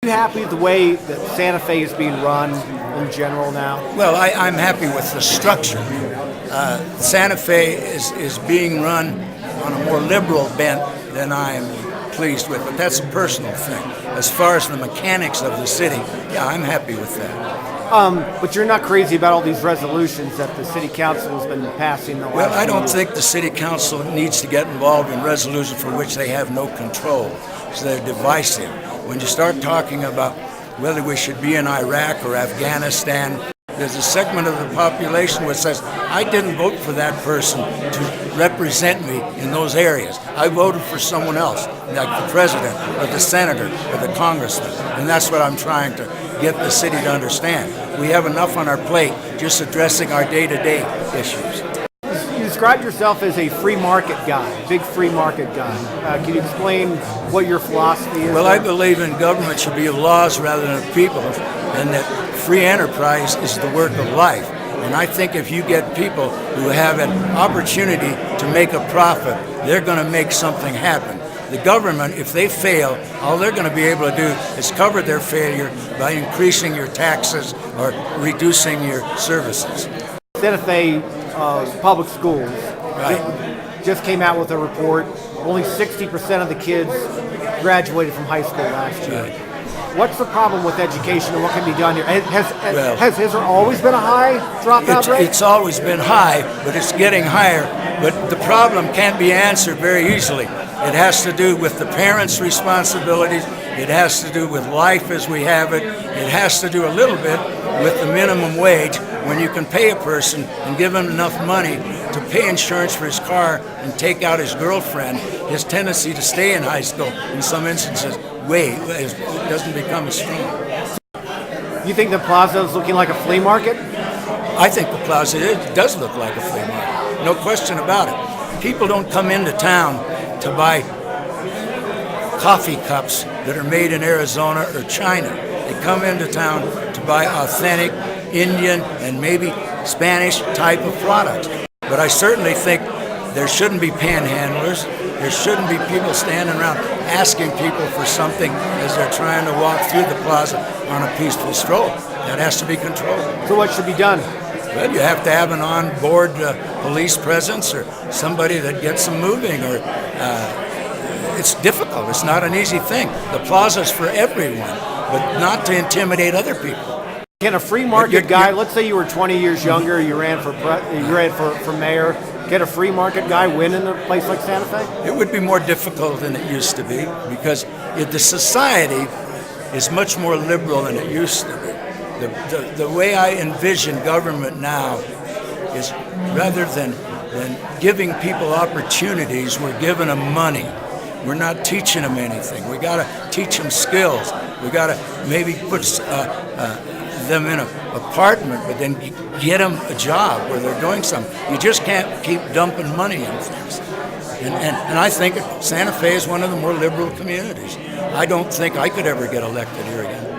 Are you happy with the way that Santa Fe is being run in general now? Well, I'm happy with the structure. Santa Fe is being run on a more liberal bent than I am pleased with, but that's a personal thing. As far as the mechanics of the city, yeah, I'm happy with that. But you're not crazy about all these resolutions that the city council has been passing the last Well, I don't years. think the city council needs to get involved in resolutions for which they have no control, so they're divisive. When you start talking about whether we should be in Iraq or Afghanistan, there's a segment of the population which says, I didn't vote for that person to represent me in those areas. I voted for someone else, like the president or the senator or the congressman. And that's what I'm trying to get the city to understand. We have enough on our plate just addressing our day-to-day issues. You describe yourself as a free market guy, big free market guy. Can you explain what your philosophy is? Well, I believe in government should be of laws rather than of people, and that free enterprise is the work of life. And I think if you get people who have an opportunity to make a profit, they're going to make something happen. The government, if they fail, all they're going to be able to do is cover their failure by increasing your taxes or reducing your services. Santa Fe public schools Right. just came out with a report. Only 60% of the kids graduated from high school last year. Right. What's the problem with education and what can be done here? Well, Has there always been a high dropout rate? It's always been high, but it's getting higher. But the problem can't be answered very easily. It has to do with the parents' responsibilities. It has to do with life as we have it. It has to do a little bit with the minimum wage. When you can pay a person and give him enough money to pay insurance for his car and take out his girlfriend, his tendency to stay in high school in some instances doesn't become as strong. You think the plaza is looking like a flea market? I think the plaza does look like a flea market, no question about it. People don't come into town to buy coffee cups that are made in Arizona or China. They come into town to buy authentic Indian and maybe Spanish type of products. But I certainly think there shouldn't be panhandlers. There shouldn't be people standing around asking people for something as they're trying to walk through the plaza on a peaceful stroll. That has to be controlled. So what should be done? Well, you have to have an on-board police presence or somebody that gets them moving. Or it's difficult. It's not an easy thing. The plaza's for everyone, but not to intimidate other people. Can a free market guy, let's say you were 20 years younger, you ran for mayor, can a free market guy win in a place like Santa Fe? It would be more difficult than it used to be because the society is much more liberal than it used to be. The way I envision government now is rather than giving people opportunities, we're giving them money. We're not teaching them anything. We got to teach them skills. We got to maybe put them in an apartment, but then get them a job where they're doing something. You just can't keep dumping money in things. And I think Santa Fe is one of the more liberal communities. I don't think I could ever get elected here again.